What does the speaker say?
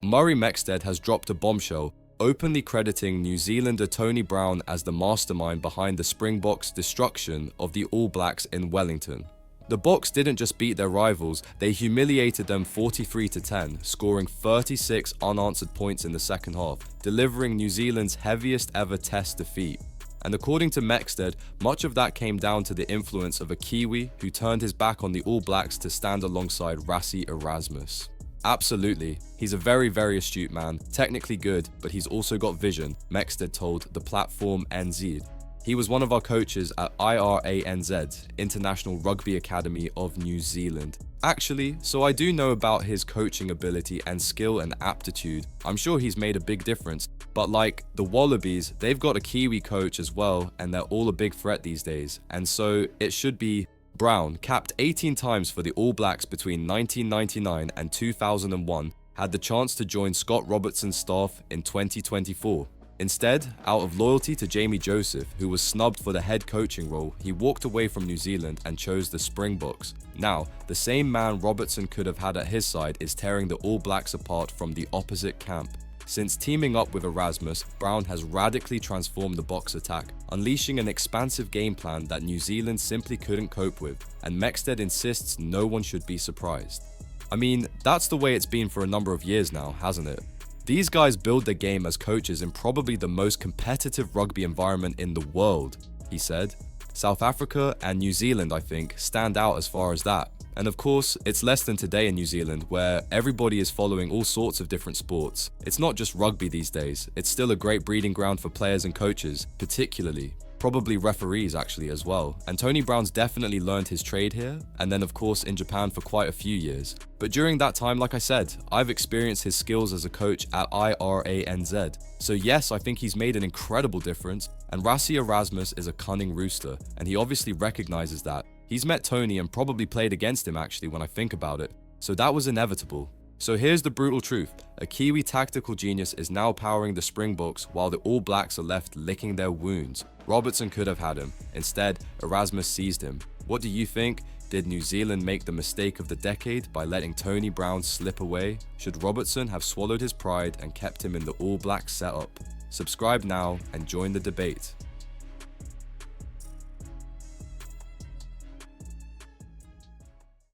Murray Mexted has dropped a bombshell, openly crediting New Zealander Tony Brown as the mastermind behind the Springboks' destruction of the All Blacks in Wellington. The Boks didn't just beat their rivals, they humiliated them 43-10, scoring 36 unanswered points in the second half, delivering New Zealand's heaviest ever Test defeat. And according to Mexted, much of that came down to the influence of a Kiwi who turned his back on the All Blacks to stand alongside Rassie Erasmus. Absolutely, he's a very astute man, technically good, but he's also got vision, Mexted told the platform NZ. He was one of our coaches at IRANZ, International Rugby Academy of New Zealand. Actually, so I do know about his coaching ability and skill and aptitude. I'm sure he's made a big difference. But like the Wallabies, they've got a Kiwi coach as well, and they're all a big threat these days. And so it should be Brown, capped 18 times for the All Blacks between 1999 and 2001, had the chance to join Scott Robertson's staff in 2024. Instead, out of loyalty to Jamie Joseph, who was snubbed for the head coaching role, he walked away from New Zealand and chose the Springboks. Now, the same man Robertson could have had at his side is tearing the All Blacks apart from the opposite camp. Since teaming up with Erasmus, Brown has radically transformed the Boks attack, unleashing an expansive game plan that New Zealand simply couldn't cope with, and Mexted insists no one should be surprised. I mean, that's the way it's been for a number of years now, hasn't it? These guys build their game as coaches in probably the most competitive rugby environment in the world, he said. South Africa and New Zealand, I think, stand out as far as that. And of course, it's less than today in New Zealand, where everybody is following all sorts of different sports. It's not just rugby these days, it's still a great breeding ground for players and coaches, particularly. Probably referees actually as well. And Tony Brown's definitely learned his trade here, and then of course in Japan for quite a few years. But during that time, like I said, I've experienced his skills as a coach at IRANZ. So yes, I think he's made an incredible difference, and Rassie Erasmus is a cunning rooster, and he obviously recognizes that. He's met Tony and probably played against him actually when I think about it. So that was inevitable. So here's the brutal truth. A Kiwi tactical genius is now powering the Springboks while the All Blacks are left licking their wounds. Robertson could have had him. Instead, Erasmus seized him. What do you think? Did New Zealand make the mistake of the decade by letting Tony Brown slip away? Should Robertson have swallowed his pride and kept him in the All Blacks setup? Subscribe now and join the debate.